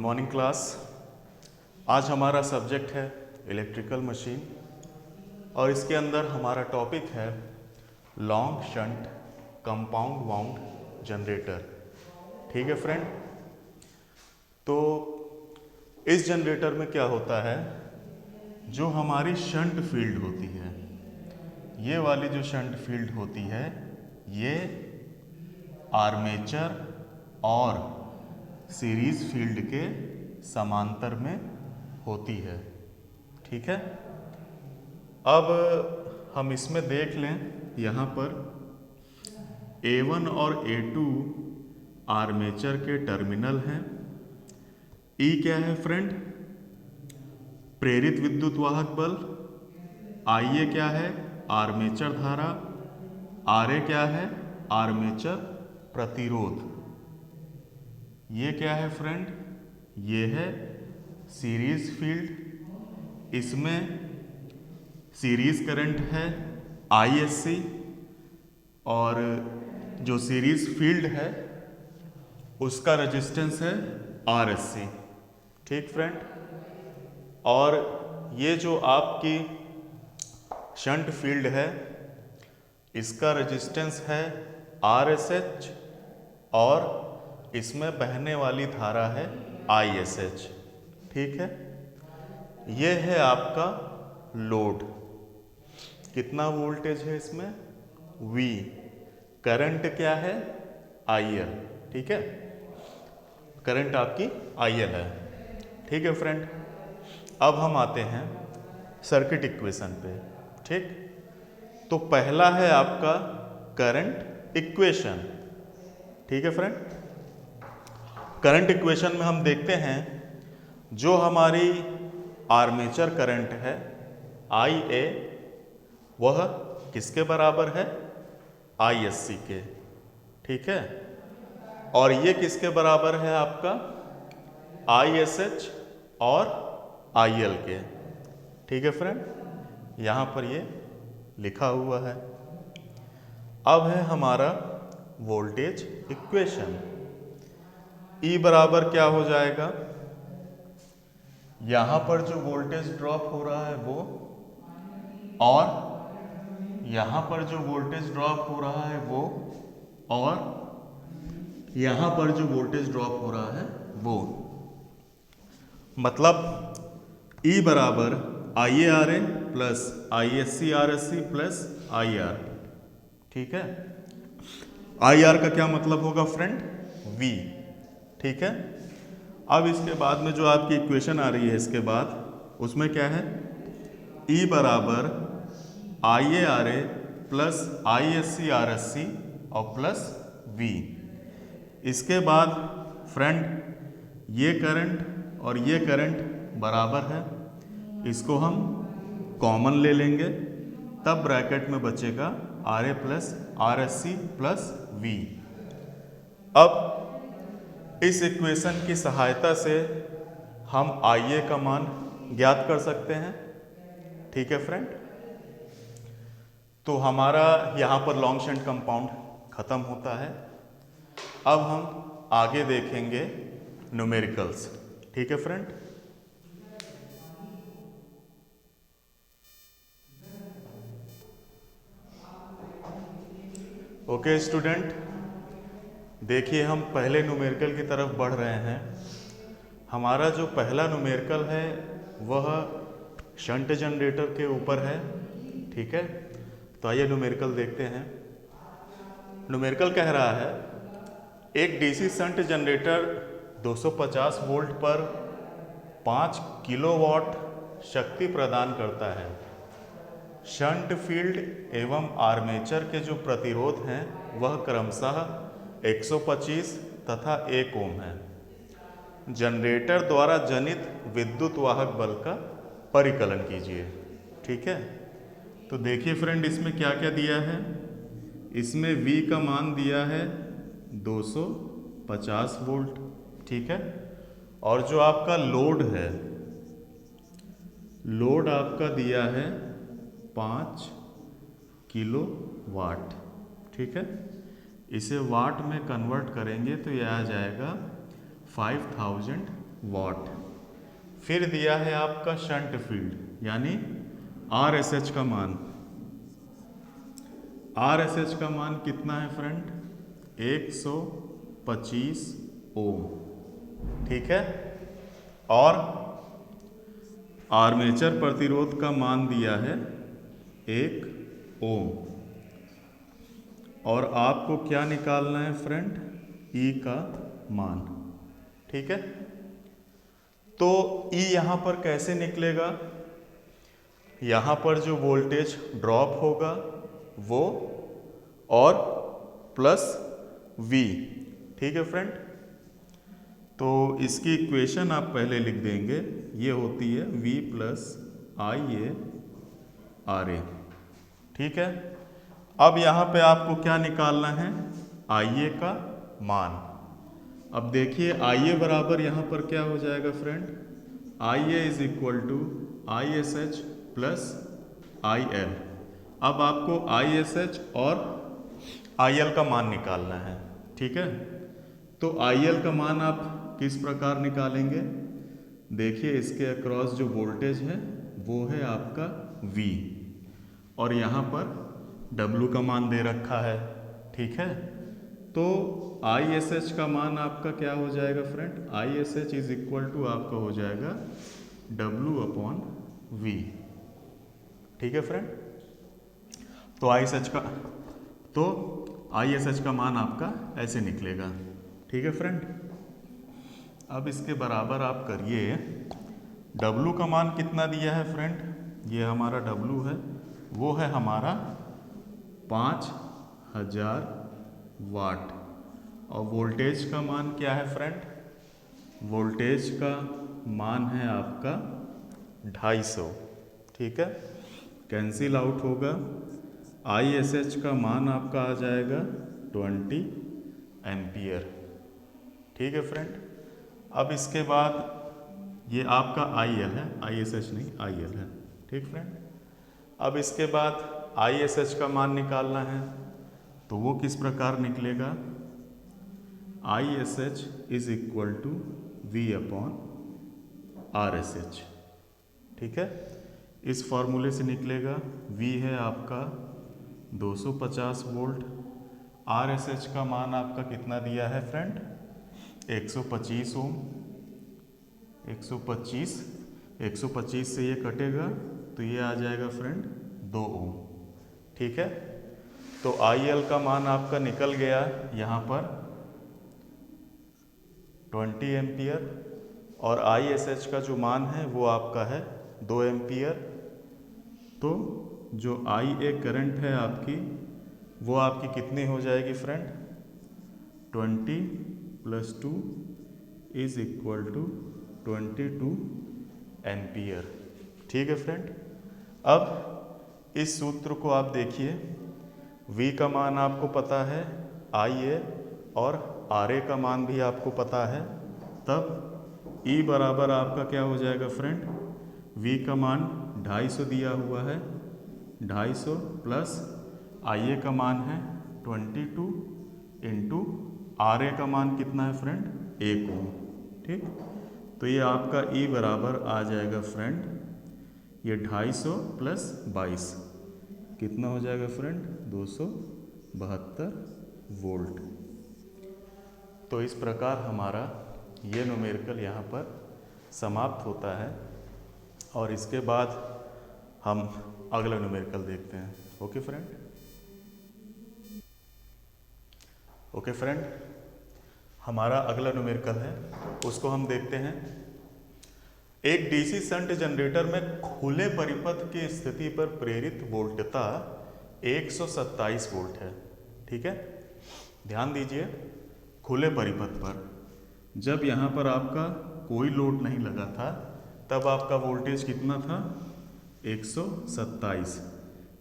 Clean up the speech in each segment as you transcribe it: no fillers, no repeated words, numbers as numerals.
Morning class. आज हमारा subject है इलेक्ट्रिकल मशीन और इसके अंदर हमारा टॉपिक है long shunt compound wound generator. ठीक है फ्रेंड, तो इस जनरेटर में क्या होता है, जो हमारी शंट फील्ड होती है, ये वाली जो शंट फील्ड होती है ये आर्मेचर और सीरीज फील्ड के समांतर में होती है। ठीक है, अब हम इसमें देख लें, यहाँ पर A1 और A2 आर्मेचर के टर्मिनल हैं। E क्या है फ्रेंड? प्रेरित विद्युत वाहक बल। IA क्या है? आर्मेचर धारा। RA क्या है? आर्मेचर प्रतिरोध। ये क्या है फ्रेंड? ये है सीरीज फील्ड। इसमें सीरीज करंट है ISC और जो सीरीज फील्ड है उसका रेजिस्टेंस है RSC। ठीक फ्रेंड, और ये जो आपकी शंट फील्ड है इसका रेजिस्टेंस है RSH और इसमें बहने वाली धारा है ISH। ठीक है, ये है आपका लोड। कितना वोल्टेज है इसमें? V। करंट क्या है? IL। ठीक है, करंट आपकी IL है। ठीक है फ्रेंड, अब हम आते हैं सर्किट इक्वेशन पे। ठीक, तो पहला है आपका करंट इक्वेशन। ठीक है फ्रेंड, करंट इक्वेशन में हम देखते हैं जो हमारी आर्मेचर करंट है IA वह किसके बराबर है? ISC के। ठीक है, और ये किसके बराबर है आपका? ISH और IL के। ठीक है फ्रेंड, यहाँ पर ये लिखा हुआ है। अब है हमारा वोल्टेज इक्वेशन। E बराबर क्या हो जाएगा? यहाँ पर जो वोल्टेज ड्रॉप हो रहा है वो, और यहाँ पर जो वोल्टेज ड्रॉप हो रहा है वो, और यहाँ पर जो वोल्टेज ड्रॉप हो रहा है वो, मतलब E बराबर IARA plus ISC RSC plus IR। ठीक है, IR का क्या मतलब होगा फ्रेंड? V। ठीक है, अब इसके बाद में जो आपकी इक्वेशन आ रही है इसके बाद, उसमें क्या है? E बराबर IARA प्लस ISC RSC और प्लस V। इसके बाद फ्रेंड ये करंट और ये करंट बराबर है, इसको हम कॉमन ले लेंगे, तब ब्रैकेट में बचेगा RA plus RSC plus V। अब इस इक्वेशन की सहायता से हम IA का मान ज्ञात कर सकते हैं। ठीक है फ्रेंड, तो हमारा यहाँ पर लॉन्ग शंट कंपाउंड खत्म होता है। अब हम आगे देखेंगे न्यूमेरिकल्स। ठीक है फ्रेंड, ओके स्टूडेंट, देखिए हम पहले न्यूमेरिकल की तरफ बढ़ रहे हैं। हमारा जो पहला न्यूमेरिकल है वह शंट जनरेटर के ऊपर है। ठीक है, तो आइए न्यूमेरिकल देखते हैं। न्यूमेरिकल कह रहा है एक डीसी शंट जनरेटर 250 वोल्ट पर 5 किलोवाट शक्ति प्रदान करता है। शंट फील्ड एवं आर्मेचर के जो प्रतिरोध हैं वह क्रमशः 125 तथा 1 ओम है। जनरेटर द्वारा जनित विद्युत वाहक बल का परिकलन कीजिए। ठीक है, तो देखिए फ्रेंड इसमें क्या क्या दिया है। इसमें V का मान दिया है 250 वोल्ट। ठीक है, और जो आपका लोड है, लोड आपका दिया है 5 किलो वाट। ठीक है, इसे वाट में कन्वर्ट करेंगे तो यह आ जाएगा 5000 वाट। फिर दिया है आपका शंट फील्ड यानी RSH का मान। RSH का मान कितना है फ्रेंड? 125 ओम, ठीक है। और आर्मेचर प्रतिरोध का मान दिया है 1 ओम। और आपको क्या निकालना है फ्रेंड? E का मान, ठीक है। तो E यहाँ पर कैसे निकलेगा? यहाँ पर जो वोल्टेज ड्रॉप होगा वो और प्लस V, ठीक है फ्रेंड। तो इसकी इक्वेशन आप पहले लिख देंगे, ये होती है V प्लस IA RA, ठीक है। अब यहाँ पे आपको क्या निकालना है? IA का मान। अब देखिए IA बराबर यहाँ पर क्या हो जाएगा friend? IA is equal to ISH plus IL। अब आपको ISH और IL का मान निकालना है, ठीक है। तो IL का मान आप किस प्रकार निकालेंगे? देखिए इसके अक्रॉस जो वोल्टेज है वो है आपका V और यहाँ पर W का मान दे रखा है, ठीक है। तो ISH का मान आपका क्या हो जाएगा friend? ISH is equal to आपका हो जाएगा W अपॉन V, ठीक है फ्रेंड। तो ISH का मान आपका ऐसे निकलेगा, ठीक है फ्रेंड। अब इसके बराबर आप करिए, W का मान कितना दिया है फ्रेंड? ये हमारा W है, वो है हमारा 5000 वाट। और वोल्टेज का मान क्या है फ्रेंड? वोल्टेज का मान है आपका 250, ठीक है। कैंसिल आउट होगा। ISH का मान आपका आ जाएगा 20 एम्पियर, ठीक है फ्रेंड। अब इसके बाद ये आपका IL है, ISH नहीं IL है, ठीक फ्रेंड। अब इसके बाद ISH का मान निकालना है, तो वो किस प्रकार निकलेगा? ISH is equal to V upon RSH, ठीक है। इस फॉर्मूले से निकलेगा, V है आपका 250 वोल्ट, RSH का मान आपका कितना दिया है फ्रेंड? 125 ओम। 125 से ये कटेगा तो ये आ जाएगा फ्रेंड 2 ओम, ठीक है। तो IL का मान आपका निकल गया यहाँ पर 20 एम्पियर और ISH का जो मान है वो आपका है 2 एम्पियर। तो जो IA करंट है आपकी वो आपकी कितनी हो जाएगी friend? 20 plus 2 is equal to 22 ampere, ठीक है फ्रेंड। अब इस सूत्र को आप देखिए, V का मान आपको पता है, IA और RA का मान भी आपको पता है, तब E बराबर आपका क्या हो जाएगा फ्रेंड? V का मान 250 दिया हुआ है, 250 प्लस IA का मान है 22 इंटू RA का मान कितना है फ्रेंड? 1 ओम, ठीक। तो ये आपका E बराबर आ जाएगा फ्रेंड, ये 250 प्लस 22 कितना हो जाएगा फ्रेंड? 272 वोल्ट। तो इस प्रकार हमारा ये न्यूमेरिकल यहाँ पर समाप्त होता है और इसके बाद हम अगला न्यूमेरिकल देखते हैं। ओके फ्रेंड, ओके फ्रेंड, हमारा अगला न्यूमेरिकल है उसको हम देखते हैं। एक डीसी शंट जनरेटर में खुले परिपथ की स्थिति पर प्रेरित वोल्टता 127 वोल्ट है, ठीक है। ध्यान दीजिए, खुले परिपथ पर जब यहाँ पर आपका कोई लोड नहीं लगा था तब आपका वोल्टेज कितना था? 127,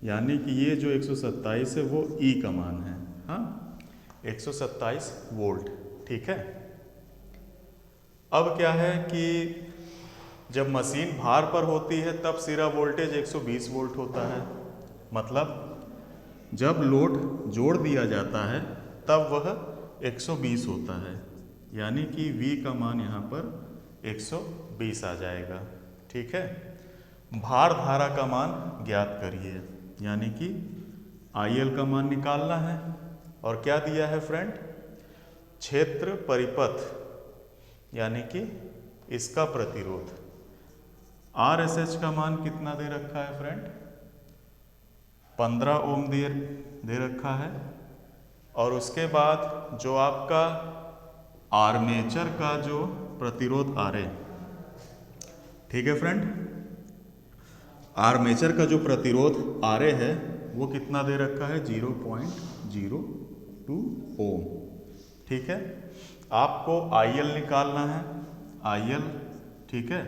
यानी कि ये जो 127 है वो E का मान है, हाँ, 127 वोल्ट, ठीक है। अब क्या है कि जब मशीन भार पर होती है तब सिरा वोल्टेज 120 वोल्ट होता है, मतलब जब लोड जोड़ दिया जाता है तब वह 120 होता है, यानी कि V का मान यहाँ पर 120 आ जाएगा। ठीक है। भार धारा का मान ज्ञात करिए, यानी कि IL का मान निकालना है। और क्या दिया है फ्रेंड? क्षेत्र परिपथ यानी कि इसका प्रतिरोध। RSH का मान कितना दे रखा है फ्रेंड? 15 ओम दे रखा है। और उसके बाद जो आपका आर्मेचर का जो प्रतिरोध RA, ठीक है फ्रेंड, आर्मेचर का जो प्रतिरोध RA है वो कितना दे रखा है? 0.02 ओम। ठीक है। आपको IL निकालना है, IL। ठीक है।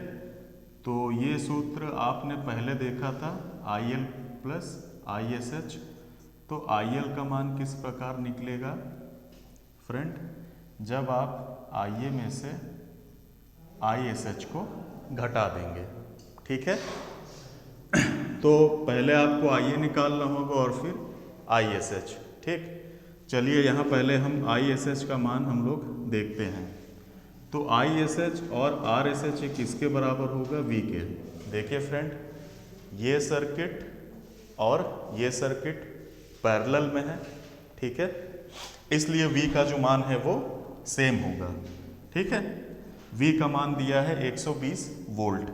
तो ये सूत्र आपने पहले देखा था, IL प्लस ISH। तो IL का मान किस प्रकार निकलेगा फ्रेंड? जब आप IA में से ISH को घटा देंगे। ठीक है। तो पहले आपको IA निकालना होगा और फिर ISH। ठीक। चलिए यहाँ पहले हम ISH का मान हम लोग देखते हैं। तो ISH और RSH ये किसके बराबर होगा? V के। देखिए फ्रेंड, ये सर्किट और ये सर्किट पैरेलल में है। ठीक है। इसलिए V का जो मान है वो सेम होगा। ठीक है। V का मान दिया है 120 वोल्ट।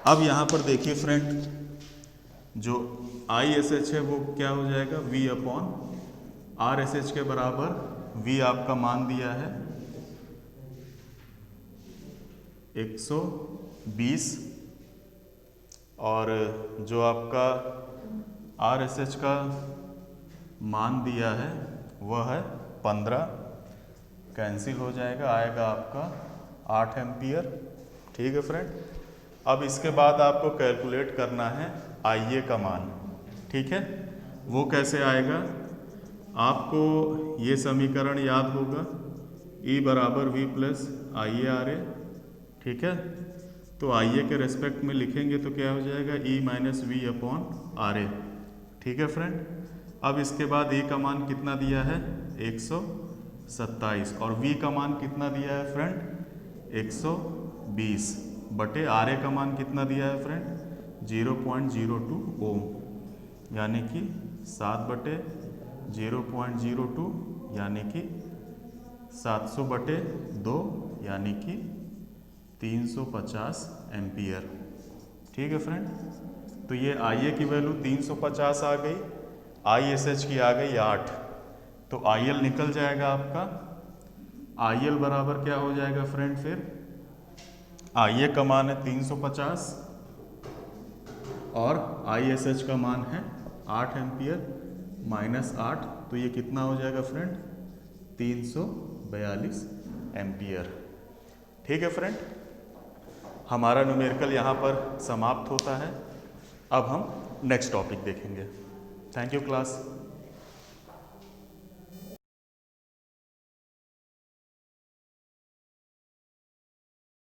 अब यहाँ पर देखिए फ्रेंड, जो ISH है वो क्या हो जाएगा? V अपॉन RSH के बराबर। V आपका मान दिया है 120 और जो आपका RSH का मान दिया है वह है 15। कैंसिल हो जाएगा, आएगा आपका 8 एम्पियर। ठीक है फ्रेंड। अब इसके बाद आपको कैलकुलेट करना है IA का मान। ठीक है। वो कैसे आएगा? आपको ये समीकरण याद होगा, E बराबर V प्लस IARA। ठीक है। तो IA के रेस्पेक्ट में लिखेंगे तो क्या हो जाएगा? E minus V upon RA। ठीक है फ्रेंड। अब इसके बाद E का मान कितना दिया है? 127। और V का मान कितना दिया है फ्रेंड? 120 बटे RA का मान कितना दिया है फ्रेंड? 0.02 ओम, यानी कि 7 बटे 0.02 यानी कि 700 बटे 2 यानी कि 350 एम्पियर। ठीक है फ्रेंड। तो ये IA की वैल्यू 350 आ गई, ISH की आ गई 8। तो IL निकल जाएगा आपका। IL बराबर क्या हो जाएगा फ्रेंड? फिर IA का मान है 350 और ISH का मान है 8 एम्पियर माइनस 8, तो ये कितना हो जाएगा फ्रेंड? 342 एम्पियर। ठीक है फ्रेंड। हमारा न्यूमेरिकल यहाँ पर समाप्त होता है। अब हम नेक्स्ट टॉपिक देखेंगे। Thank you class.